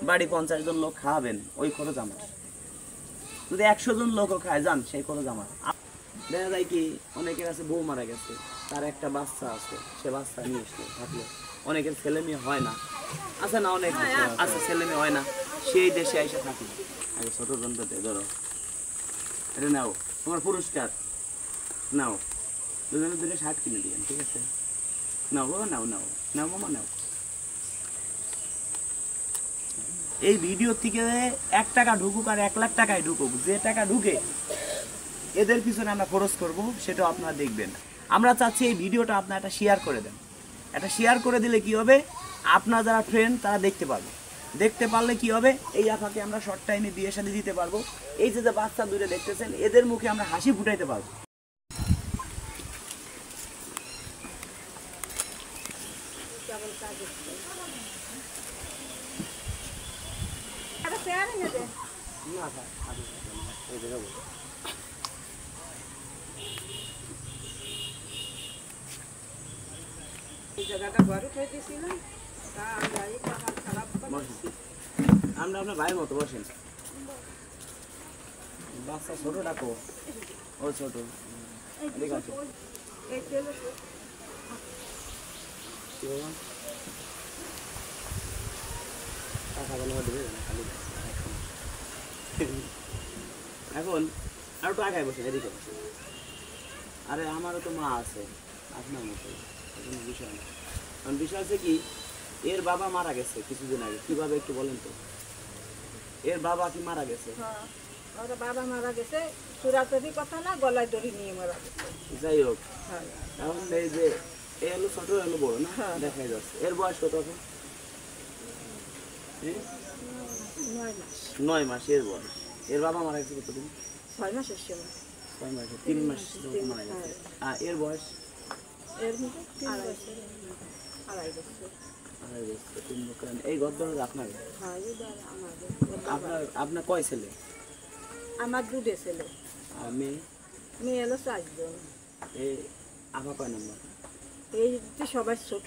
বাড়ি 50 জন লোক খাওয়াবেন, ওই খরচ আমার। যদি 100 জন লোকও খায় যান, সেই খরচ আমার। দেখা যায় কি অনেকের আছে বউ মারা গেছে, তার একটা বাচ্চা আছে, সে বাচ্চা নিয়ে এসে থাকলো, অনেকের ছেলে মেয়ে হয় না, আছে না, অনেক আছে ছেলে মেয়ে হয় না, সেই দেশে এসে থাকলো। আগে ছোট যন্ত্রতে ধরো, এটা নাও তোমার পুরস্কার, নাও, দুজনে দুটো শার্ট কিনে দিবেন, ঠিক আছে? নাও বাবা, নাও নাও নাও মামা নাও। এই ভিডিও থেকে 1 টাকা ঢুকুক আর 1 লাখ টাকায় ঢুকুক, যে টাকা ঢুকে এদের পিছনে আমরা খরচ করব, সেটাও আপনারা দেখবেন। আমরা চাচ্ছি এই ভিডিওটা আপনারা একটা শেয়ার করে দেন। একটা শেয়ার করে দিলে কি হবে, আপনার যারা ফ্রেন্ড তারা দেখতে পারবে, দেখতে পারলে কি হবে, এই আপাকে আমরা শর্ট টাইমে বিয়ে শাদী দিতে পারবো। এই যে যে বাচ্চা দুটো দেখতেছেন, এদের মুখে আমরা হাসি ফুটাইতে পারবো। আমরা আপনার ভাইয়ের মতো বসেন। বাচ্চা ছোট ডাকো, ও ছোট, ঠিক আছে। এখন আর একটু আগায় বসেন, এদিকে বসেন। আরে আমারও তো মা আছে আপনার মতো, কোনো বিষয় না। কারণ বিষয় আছে কি, এর বাবা মারা গেছে কিছুদিন আগে। কিভাবে একটু বলেন তো? এর বাবা কি মারা গেছে? বাবা মারা গেছে, চূড়াচুরি কথা না, গলায় দড়ি নিয়ে মারা গেছে। যাই হোক, এখন এই যে এ হলো ছোট, হলো বড় না, দেখাই যাচ্ছে। এর বয়স কত এখন? 9 মাস এর বয়স। এর বাবা মারা গেছে কতদিন? 6 মাসের সময়। 6 মাসে 3 মাস মারা গেছে। আর এর বয়স? এর মধ্যে 2.5 বছর। এই গদ্দর আপনার? হ্যাঁ, আমাদের। আপনার কয় ছেলে? আমার 2 ছেলে। আর মেয়ে? মেয়ে হলো 4 জন। এই আপা কয় নম্বর? এই যে সবাই ছোট,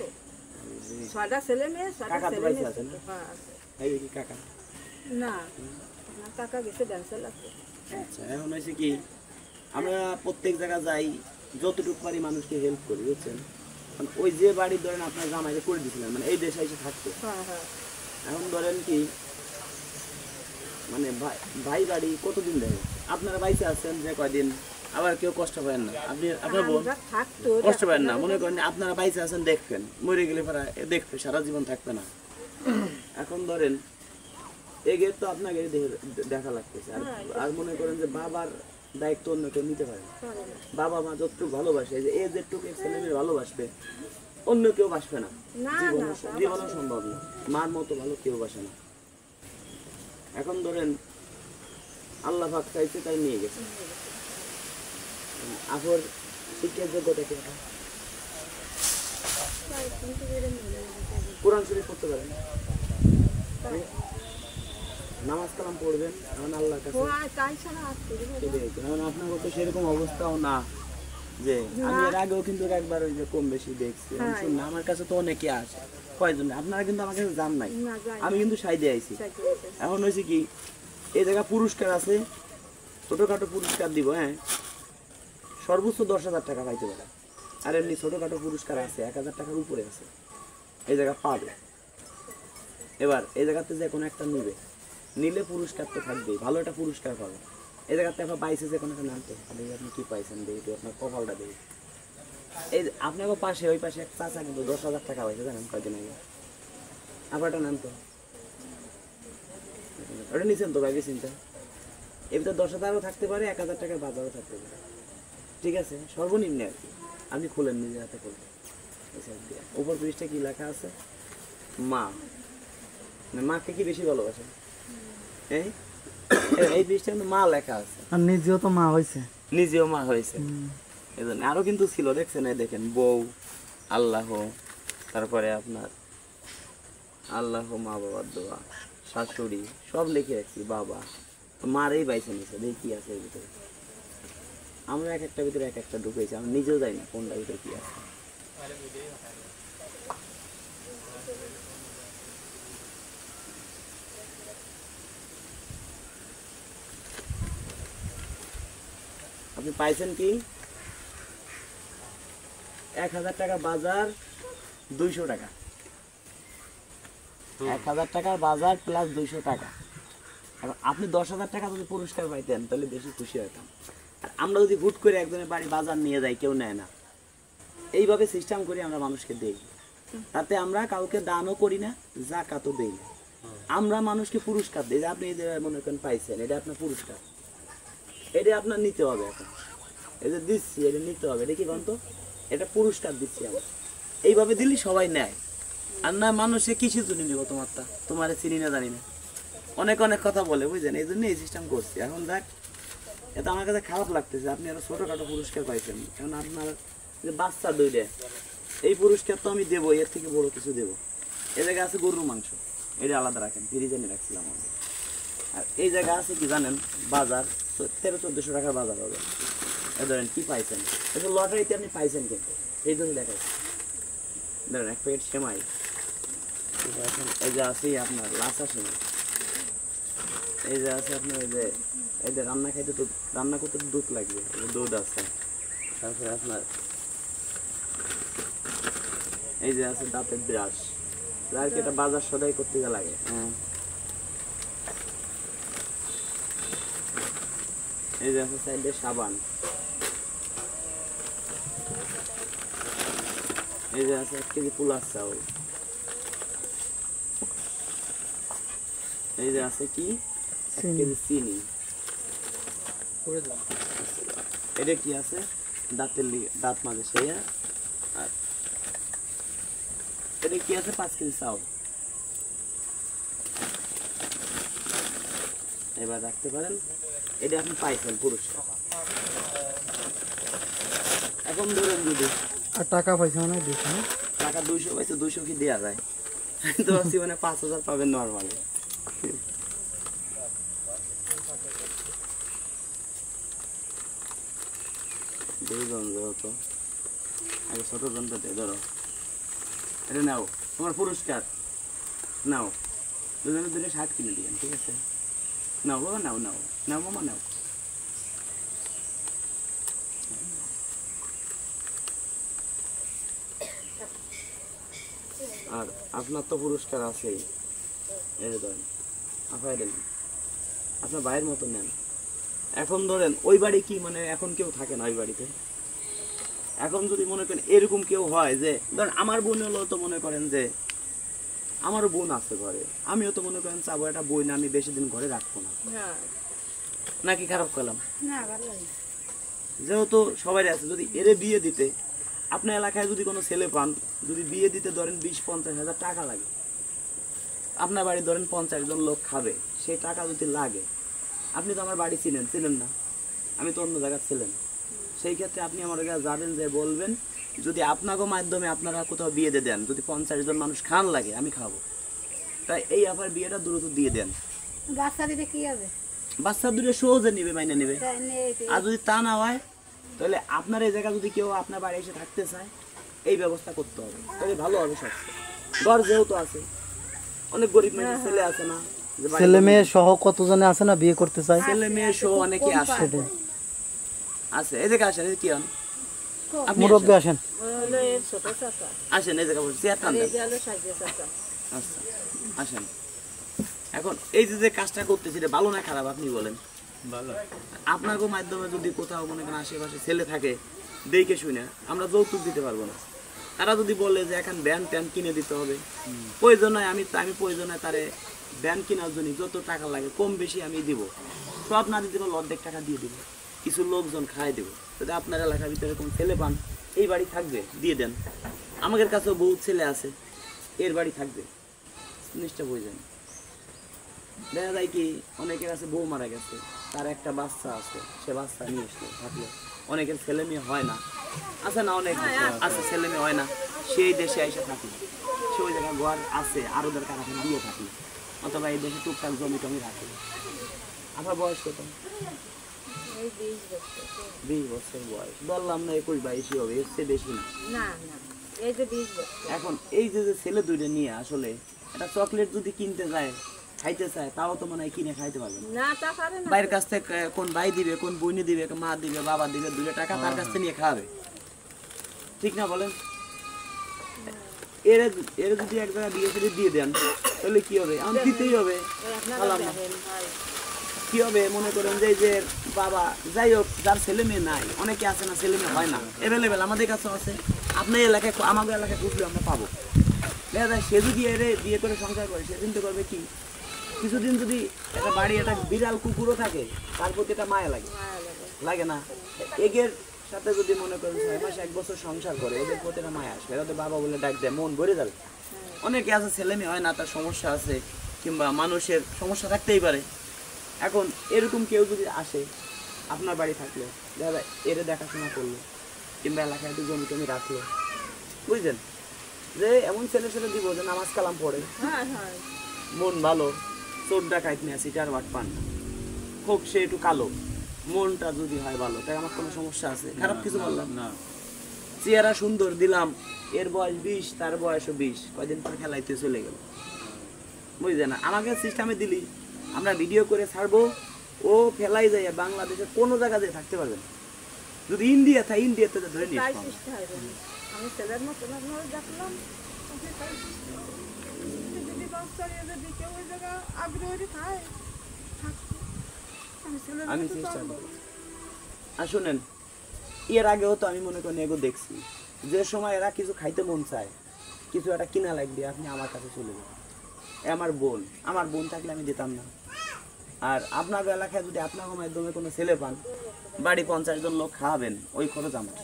6টা ছেলে মেয়ে, 6টা ছেলে মেয়ে ছোট। হ্যাঁ, আছে। এই কি কাকা? না, না, কাকা গেছে ড্যান্সার আছে। আচ্ছা, এখন হয়েছে কি, আমরা প্রত্যেক জায়গা যাই, যতটুকু পারি মানুষকে হেল্প করি, বুঝছেন? ওই যে বাড়ি ধরেন আপনার জামাইকে করে দিয়েছিলেন, মানে এই দেশে এসে থাকতো। এখন ধরেন কি, মানে ভাই বাড়ি কতদিন দেখে আপনারা বাইসে আছেন যে কয়দিন, আবার কেউ কষ্ট পাবেন না। আপনার বোন কষ্ট পাবেন না, মনে করেন আপনারা বাইসে আছেন, দেখবেন, মরে গেলে দেখবে, সারা জীবন থাকবে না। এখন ধরেন এগিয়ে তো আপনাকে দেখা লাগতেছে, আর মনে করেন যে বাবার দায়িত্ব অন্য কেউ নিতে পারে। বাবা মা যতটুকু ভালোবাসে, যে এই যেটুকু ছেলে মেয়ে ভালোবাসবে, অন্য কেউ বাসবে না, জীবনও সম্ভব না। মার মতো ভালো কেউ বাসে না। এখন ধরেন আল্লাহ পাক চাইছে, তাই নিয়ে গেছে। আফর শিক্ষার যোগ্যতা কি? কোরআন শরীফ পড়তে পারেন, নামাজ কালাম পড়বেন, এখন আল্লাহর কাছে। এখন আপনার তো সেরকম অবস্থাও না, যে আমি এর আগেও কিন্তু একবার ওই যে কম বেশি দেখছি। শুনুন, আমার কাছে তো অনেকে আসে, কয়জন, আপনারা কিন্তু আমার কাছে যান নাই, আমি কিন্তু সাইডে আইছি। এখন হয়েছে কি, এই জায়গা পুরস্কার আছে, ছোটখাটো পুরস্কার দিব, হ্যাঁ, সর্বোচ্চ 10,000 টাকা পাইতে পারে। আর এমনি ছোটখাটো পুরস্কার আছে 1,000 টাকার উপরে আছে, এই জায়গা পাবে। এবার এই জায়গাতে যে কোনো একটা নিবে, নিলে পুরস্কার তো থাকবেই, ভালো একটা পুরস্কার পাবে। এই জায়গাতে আপনার পাইছে যে কোনো একটা নামতে, আপনি কি পাইছেন দেখি, আপনার কপালটা দেখি। এই আপনাকে পাশে, ওই পাশে এক চাচা কিন্তু 10,000 টাকা পাইছে, জানেন কয়দিন আগে। আপনারটা নাম তো ওটা নিচ্ছেন তো, ভাবি চিন্তা, এর ভিতরে 10,000ও থাকতে পারে, 1,000 টাকার বাজারও থাকতে পারে, ঠিক আছে? সর্বনিম্ন আর কি, আপনি খুলেন, নিজের হাতে খুলেন। উপর পৃষ্ঠে কি লেখা আছে? মা, মাকে কি বেশি ভালোবাসেন? এই পৃষ্ঠে মা লেখা আছে, আর নিজেও তো মা হয়েছে, নিজেও মা হয়েছে। এজন্য আরো কিন্তু ছিল, দেখছেন, এই দেখেন, বউ, আল্লাহ, তারপরে আপনার আল্লাহ, মা বাবার দোয়া, শাশুড়ি, সব লিখে রাখছি, বাবা, মারেই বাইছে নিছে, দেখি কি আছে এর ভিতরে। আমরা এক একটা ভিতরে এক একটা ঢুকেছি, আমি নিজেও যাই না কোনটা ভিতরে কি আছে। আপনি পাইছেন কি 1000 টাকা বাজার 200 টাকা, 1000 টাকার বাজার প্লাস 200 টাকা। এখন আপনি 10,000 টাকা যদি পুরস্কার পাইতেন তাহলে বেশি খুশি হতাম। আর আমরা যদি হুট করে একজনের বাড়ি বাজার নিয়ে যাই, কেউ নেয় না, এইভাবে সিস্টেম করে আমরা মানুষকে দেই। তাতে আমরা কাউকে দানও করি না, জাকাতও দেই না। আমরা মানুষকে পুরস্কার দিই যে আপনি এই যে মনে করেন পাইছেন, এটা আপনার পুরস্কার, এটা আপনার নিতে হবে। এখন এই যে দিচ্ছি এটা নিতে হবে, এটা কি বলতো, এটা পুরস্কার দিচ্ছি আমরা। এইভাবে দিলি সবাই নেয়। আর না মানুষে কিসের জন্য নেবো তোমারটা, তোমার চিনি না জানি না, অনেক অনেক কথা বলে, বুঝলেন? এই জন্য এই সিস্টেম করছি। এখন দেখ, এটা আমার কাছে খারাপ লাগতেছে, আপনি আরো ছোটখাটো পুরস্কার পাইছেন। এখন আপনার যে বাচ্চা দুইটা, এই পুরস্কার তো আমি দেবো, এর থেকে বড় কিছু দেবো। এ জায়গায় আছে গরুর মাংস, এটা আলাদা রাখেন, ফ্রিজে নিয়ে রাখছিলাম আমি। আর এই জায়গায় আছে কি জানেন, বাজার 1300-1400 টাকার বাজার হবে। এ ধরেন কি পাইছেন, এটা লটারিতে আপনি পাইছেন, কিন্তু এই জন্য দেখাই ধরেন এক প্যাকেট সেমাই। এই যে আছে আপনার লাচা সেমাই, এই যে আছে আপনার এই যে রান্না খাইতে দুধ, রান্না করতে দুধ লাগবে, এই যে দুধ আছে। তারপরে আপনার এই যে আছে দাঁতের ব্রাশ, আর কি এটা বাজার সদাই করতে গেলে লাগে। হ্যাঁ, এই যে আছে সাইডে সাবান, এই যে আছে 1 কেজি পুলার চাউল, এই যে আছে কি 1 কেজি চিনি, এটা কি আছে দাঁতের দাঁত মাঝে সেই। আর এটা কি আছে 5 কেজি চাউল। এবার রাখতে পারেন, এটা আপনি পাইছেন পুরস্কার। এখন ধরেন যদি আর টাকা পয়সা মানে দিচ্ছি না, টাকা 200 পাইছে, 200 কি দেওয়া যায়? তো ভাবছি মানে 5000 পাবেন নর্মালি। দুইজন যেহেতু আগে ছোট জনটাতে ধরো, এটা নাও তোমার পুরস্কার, নাও দুজনে 2 শার্ট কিনে দিবেন, ঠিক আছে? নাও বাবা, নাও নাও নাও মামা নাও। আর আপনার তো পুরস্কার আছেই, এই যে ধরেন আপাই দেন, আপনার ভাইয়ের মতো নেন। এখন ধরেন ওই বাড়ি কি মানে এখন কেউ থাকে না ওই বাড়িতে। এখন যদি মনে করেন এরকম কেউ হয় যে ধরেন আমার বোন হলো, তো মনে করেন যে আমারও বোন আছে ঘরে, আমিও তো মনে করেন চাবো একটা বোন আমি বেশি দিন ঘরে রাখবো না, নাকি খারাপ করলাম? যেহেতু সবাই আছে, যদি এরে বিয়ে দিতে আপনার এলাকায় যদি কোনো ছেলে পান, যদি বিয়ে দিতে ধরেন 20-50 হাজার টাকা লাগে, আপনার বাড়ি ধরেন 50 জন লোক খাবে, সেই টাকা যদি লাগে, আপনি তো আমার বাড়ি চিনেন না, আমি তো অন্য জায়গার ছিলেন, সেই ক্ষেত্রে আপনি আমার কাছে যাবেন, যে বলবেন যদি আপনাকে মাধ্যমে আপনারা কোথাও বিয়ে দিয়ে দেন, যদি 50 জন মানুষ খান লাগে আমি খাবো, তাই এই আবার বিয়েটা দ্রুত দিয়ে দেন। বাচ্চা দিতে কি হবে? বাচ্চা দুটো সহজে নিবে, মাইনে নিবে। আর যদি তা না হয়, তাহলে আপনার এই জায়গা যদি কেউ আপনার বাড়ি এসে থাকতে চায়, এই ব্যবস্থা করতে হবে, তাহলে ভালো হবে। সবচেয়ে ঘর যেহেতু আছে, অনেক গরিব মানুষের ছেলে আছে না, যে বাড়ি ছেলে মেয়ে সহ কতজনে আছে না বিয়ে করতে চায়, ছেলে মেয়ে সহ অনেকে আসে আছে। এই জায়গা আসেন, কি হন আপনি মুরব্বী আসেন, হলো এর ছোট চাচা, আসেন এই জায়গা বসে চেয়ার টান আর দেন। এই যে হলো সাইজে চাচা। আচ্ছা আসেন। এখন এই যে কাজটা করতেছি, এটা ভালো না খারাপ আপনি বলেন? ভালো। আপনাকে মাধ্যমে যদি কোথাও মনে করেন আশেপাশে ছেলে থাকে, দেখে শুনে আমরা যৌতুক দিতে পারবো না। তারা যদি বলে যে এখন ব্যান ট্যান কিনে দিতে হবে, প্রয়োজন হয় আমি প্রয়োজন হয় তারে ব্যান কেনার জন্য যত টাকা লাগে কম বেশি আমি দিব, সব না দিতে পারলে অর্ধেক টাকা দিয়ে দিব, কিছু লোকজন খাই দেবো। যদি আপনার এলাকার ভিতরে এরকম ছেলে পান, এই বাড়ি থাকবে দিয়ে দেন। আমাদের কাছেও বহুত ছেলে আছে, এর বাড়ি থাকবে, জিনিসটা বুঝেন। দেখা যায় কি অনেকের কাছে বউ মারা গেছে, তার একটা বাচ্চা আছে, সে বাচ্চা নিয়ে এসে থাকলো, অনেকের ছেলে মেয়ে হয় না, আছে না, অনেক আছে ছেলে মেয়ে হয় না, সেই দেশে এসে থাকলো, সে ওই জায়গায় ঘর আছে আরো দরকার এখন দিয়ে থাকলো, অথবা এই দেশে টুকটাক জমি টমি রাখলো। আপনার বয়স কত? 20 বছর বয়স, বললাম না 21-22 হবে, এর চেয়ে বেশি না। এই যে 20 বছর। এখন এই যে ছেলে দুইটা নিয়ে আসলে একটা চকলেট যদি কিনতে যায়, খাইতে চায় তাও তো মনে হয় কিনে খাইতে পারবে না। না তা পারে না। বাইরের কাছ থেকে কোন ভাই দিবে, কোন বইনি দিবে, মা দিবে, বাবা দিবে, 2 টাকা তার কাছ থেকে নিয়ে খাবে, ঠিক না বলেন? এর যদি এক জায়গায় বিয়ে করে দিয়ে দেন তাহলে কি হবে? আমি দিতেই হবে। আপনারা দেখেন ভাই, কি হবে মনে করেন যে এই যে বাবা যাই হোক যার ছেলে মেয়ে নাই, অনেকে আছে না ছেলে মেয়ে হয় না, অ্যাভেলেবেল আমাদের কাছে আছে, আপনার এলাকায় আমাদের এলাকায় খুঁজলে আমরা পাবো। দেখা যায় সে যদি এর বিয়ে করে সংসার করে সে চিন্তা করবে কি, কিছুদিন যদি একটা বাড়ি একটা বিড়াল কুকুরও থাকে তার প্রতি একটা মায়া লাগে, লাগে না? এগের সাথে যদি মনে করেন 6 মাস 1 বছর সংসার করে ওদের প্রতি একটা মায়া আসবে, ওদের বাবা বলে ডাক দেয়, মন ভরে যাবে। অনেকে আছে ছেলে মেয়ে হয় না, তার সমস্যা আছে কিংবা মানুষের সমস্যা থাকতেই পারে। এখন এরকম কেউ যদি আসে আপনার বাড়ি থাকলো, দেখা যায় এর দেখাশোনা করলো কিংবা এলাকায় একটু জমি টমি রাখলো, বুঝলেন? যে এমন ছেলে ছেলে দিব যে নামাজ কালাম পড়ে, মন ভালো, চোর ডাকাইত নিয়ে সিটার বাট পান হোক, সে একটু কালো, মনটা যদি হয় ভালো, তাই আমার কোনো সমস্যা আছে? খারাপ কিছু বললাম না। চেহারা সুন্দর দিলাম, এর বয়স 20 তার বয়সও 20, কয়দিন পর খেলাইতে চলে গেল, বুঝলেন না? আমাকে সিস্টেমে দিলি আমরা ভিডিও করে ছাড়বো, ও ফেলাই যায় বাংলাদেশের কোনো জায়গা দিয়ে থাকতে পারবে না। যদি ইন্ডিয়া থাকে ইন্ডিয়াতে ধরে নিয়ে আসবো। আমি ছেলের মতো দেখলাম যদি বাচ্চারা যদি কেউ ওই জায়গা আগ্রহী খায়, আমি চেষ্টা করব। আর শুনেন, এর আগেও তো আমি মনে করি এগো দেখছি, যে সময় এরা কিছু খাইতে মন চায়, কিছু একটা কিনা লাগবে, আপনি আমার কাছে চলে যাবেন। আমার বোন থাকলে আমি দিতাম না। আর আপনার এলাকায় যদি আপনার মাধ্যমে কোনো ছেলে পান, বাড়ি 50 জন লোক খাওয়াবেন, ওই খরচ আমার।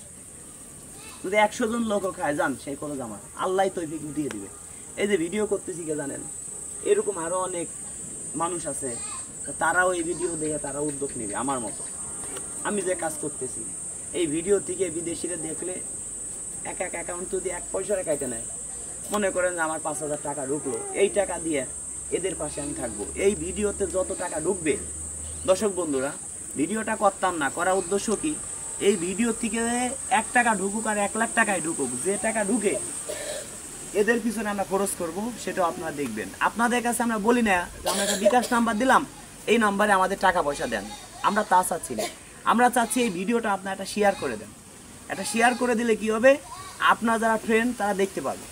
যদি 100 জন লোকও খায় যান, সেই খরচ আমার। আল্লাহ তৌফিক দিয়ে দিবে। এই যে ভিডিও করতেছি কে জানেন, এরকম আরো অনেক মানুষ আছে, তারাও এই ভিডিও দেখে তারা উদ্যোগ নেবে আমার মতো। আমি যে কাজ করতেছি এই ভিডিও থেকে বিদেশিরা দেখলে এক অ্যাকাউন্ট যদি 1 পয়সা রেখাইতে নেয়, মনে করেন যে আমার 5000 টাকা ঢুকলো, এই টাকা দিয়ে এদের পাশে আমি থাকবো। এই ভিডিওতে যত টাকা ঢুকবে, দর্শক বন্ধুরা ভিডিওটা করতাম না, করার উদ্দেশ্য কি, এই ভিডিও থেকে 1 টাকা ঢুকুক আর 1 লাখ টাকায় ঢুকুক, যে টাকা ঢুকে এদের পিছনে আমরা খরচ করব, সেটাও আপনারা দেখবেন। আপনাদের কাছে আমরা বলি না যে আমরা একটা বিকাশ নাম্বার দিলাম, এই নাম্বারে আমাদের টাকা পয়সা দেন, আমরা তা চাচ্ছি না। আমরা চাচ্ছি এই ভিডিওটা আপনারা একটা শেয়ার করে দেন। একটা শেয়ার করে দিলে কি হবে, আপনার যারা ফ্রেন্ড তারা দেখতে পারবে,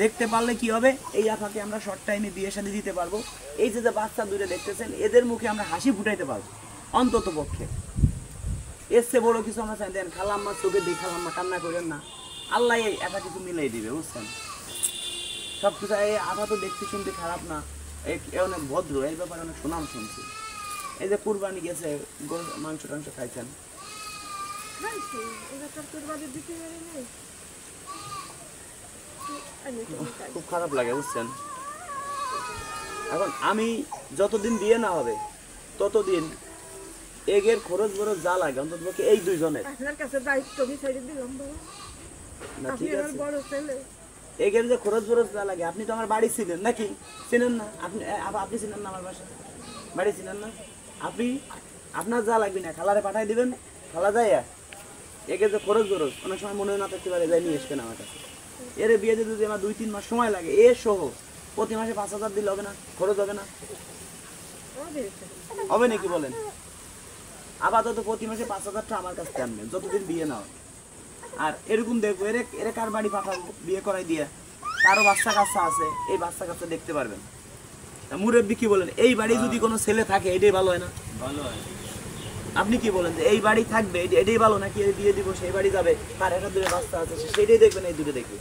দেখতে পারলে কি হবে, এই আফাকে আমরা শর্ট টাইমে বিয়ে শাদী দিতে পারবো। এই যে বাচ্চা দূরে দেখতেছেন, এদের মুখে আমরা হাসি ফুটাইতে পারবো অন্তত পক্ষে। এর চেয়ে বড় কিছু আমরা চাই দেন, খালাম্মা চোখে দিয়ে খালাম্মা কান্না করেন না, আল্লাহ এই এটা কিছু মিলাই দিবে, বুঝছেন? সব কিছু এই আফা তো দেখতে শুনতে খারাপ না, অনেক ভদ্র, এই ব্যাপারে অনেক সুনাম শুনছি। এই যে কুরবানি গেছে, মাংস টাংস খাইছেন? খুব খারাপ লাগে, বুঝছেন? এখন আমি যতদিন বিয়ে না হবে ততদিন এগের খরচ বরচ যা লাগে অন্তত এই 2 জনের আপনার কাছে দায়িত্ব আমি ছেড়ে দিলাম বাবা। না ঠিক আছে, বড় ছেলে এগের যে খরচ বরচ যা লাগে, আপনি তো আমার বাড়ি ছিলেন নাকি? চিনেন না? আপনি চিনেন না আমার বাসা, বাড়ি চিনেন না? আপনি আপনার যা লাগবে না খালারে পাঠাই দিবেন, খালা যায় এগের যে খরচ বরচ অনেক সময় মনে না থাকতে পারে, যাই নিয়ে আসবেন আমার কাছে। এর বিয়ে যদি আমার 2-3 মাস সময় লাগে, এ সহ প্রতি মাসে 5000 দিলে হবে না? খরচ হবে না? হবে নাকি বলেন? আপাতত প্রতি মাসে 5000 টাকা আমার কাছে আনবেন যতদিন বিয়ে না হয়। আর এরকম দেখবো এর কার বাড়ি পাঠাবো বিয়ে করাই দিয়ে, কারো বাচ্চা কাচ্চা আছে, এই বাচ্চা কাচ্চা দেখতে পারবেন। মুরব্বী কি বলেন, এই বাড়ি যদি কোনো ছেলে থাকে এটাই ভালো হয় না? ভালো হয়। আপনি কি বলেন যে এই বাড়ি থাকবে এটাই ভালো নাকি বিয়ে দিব সেই বাড়ি যাবে, তার একটা 2 বাচ্চা আছে সেটাই দেখবেন, এই 2 দেখবে?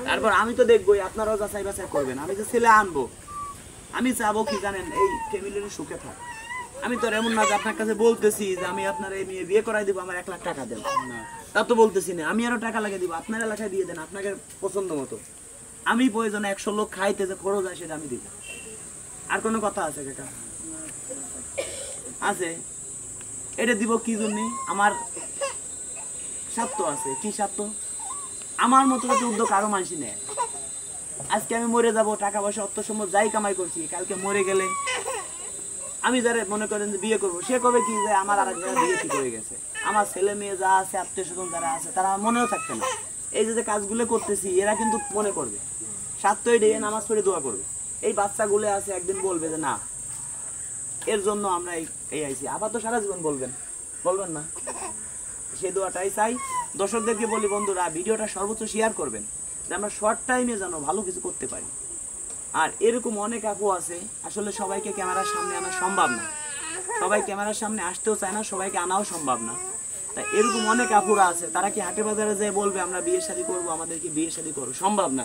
তারপর আমি তো দেখবোই, আপনারাও যাচাই বাছাই করবেন। আমি যে ছেলে আনবো, আমি চাবো কি জানেন, এই ফ্যামিলির সুখে থাক। আমি তো এমন না যে আপনার কাছে বলতেছি যে আমি আপনার এই মেয়ে বিয়ে করাই দিব, আমার 1 লাখ টাকা দেন, তা তো বলতেছি না। আমি আরো টাকা লাগিয়ে দিব, আপনার এলাকায় দিয়ে দেন আপনাকে পছন্দ মতো। আমি প্রয়োজনে 100 লোক খাইতে যে খরচ হয় সেটা আমি দিব। আর কোনো কথা আছে কাকা? আছে। এটা দিব কি জন্য? আমার স্বার্থ আছে। কি স্বার্থ? আমার মতো যদি উদ্যোগ আরো মানুষ নেয়। আজকে আমি মরে যাব, টাকা পয়সা অর্থ সম্পদ যাই কামাই করছি, কালকে মরে গেলে আমি যারা মনে করেন যে বিয়ে করবো, সে কবে কি যে আমার আরেক জায়গায় বিয়ে ঠিক হয়ে গেছে, আমার ছেলে মেয়ে যা আছে, আত্মীয় স্বজন যারা আছে, তারা মনেও থাকবে না। এই যে কাজগুলো করতেছি এরা কিন্তু মনে করবে, সাতটায় ডেকে নামাজ পড়ে দোয়া করবে। এই বাচ্চাগুলো আছে একদিন বলবে যে না এর জন্য আমরা এই আইছি, আবার তো সারা জীবন বলবেন না? সেই দোয়াটাই চাই। দর্শকদেরকে বলি বন্ধুরা ভিডিওটা সর্বোচ্চ শেয়ার করবেন যে আমরা শর্ট টাইমে যেন ভালো কিছু করতে পারি। আর এরকম অনেক আপু আছে, আসলে সবাইকে ক্যামেরার সামনে আনা সম্ভব না, সবাই ক্যামেরার সামনে আসতেও চায় না, সবাইকে আনাও সম্ভব না। তাই এরকম অনেক আপুরা আছে, তারা কি হাটে বাজারে যেয়ে বলবে আমরা বিয়ে শাদী করবো, আমাদেরকে বিয়ে শাদী করবো? সম্ভব না।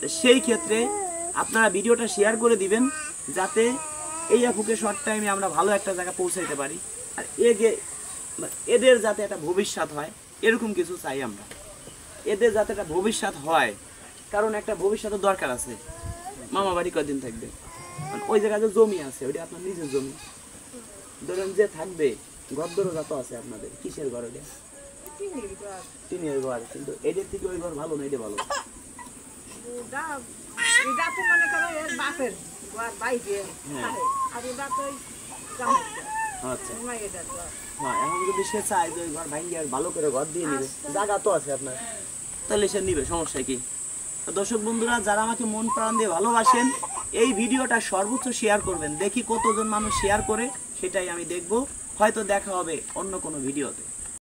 তো সেই ক্ষেত্রে আপনারা ভিডিওটা শেয়ার করে দিবেন যাতে এই আপুকে শর্ট টাইমে আমরা ভালো একটা জায়গা পৌঁছাইতে পারি। আর এদের যাতে একটা ভবিষ্যৎ হয় এরকম কিছু চাই আমরা, এদের যাতে একটা ভবিষ্যৎ হয়, কারণ একটা ভবিষ্যতের দরকার আছে। মামা বাড়ি কদিন থাকবে, ওই জায়গায় জমি আছে, ওইটা আপনার নিজের জমি। ধরেন যে থাকবে ঘর দরজা তো আছে আপনাদের, কিসের ঘর? ওটা টিনের ঘর, কিন্তু এদের থেকে ওই ঘর ভালো না এটা ভালো? আচ্ছা হ্যাঁ, এখন যদি সে চায় যে ওই ঘর ভাঙিয়ে আর ভালো করে ঘর দিয়ে নিবে, জায়গা তো আছে আপনার, তাহলে সে নিবে, সমস্যা কি? দর্শক বন্ধুরা যারা আমাকে মন প্রাণ দিয়ে ভালোবাসেন এই ভিডিওটা সর্বোচ্চ শেয়ার করবেন, দেখি কতজন মানুষ শেয়ার করে, সেটাই আমি দেখব। হয়তো দেখা হবে অন্য কোনো ভিডিওতে।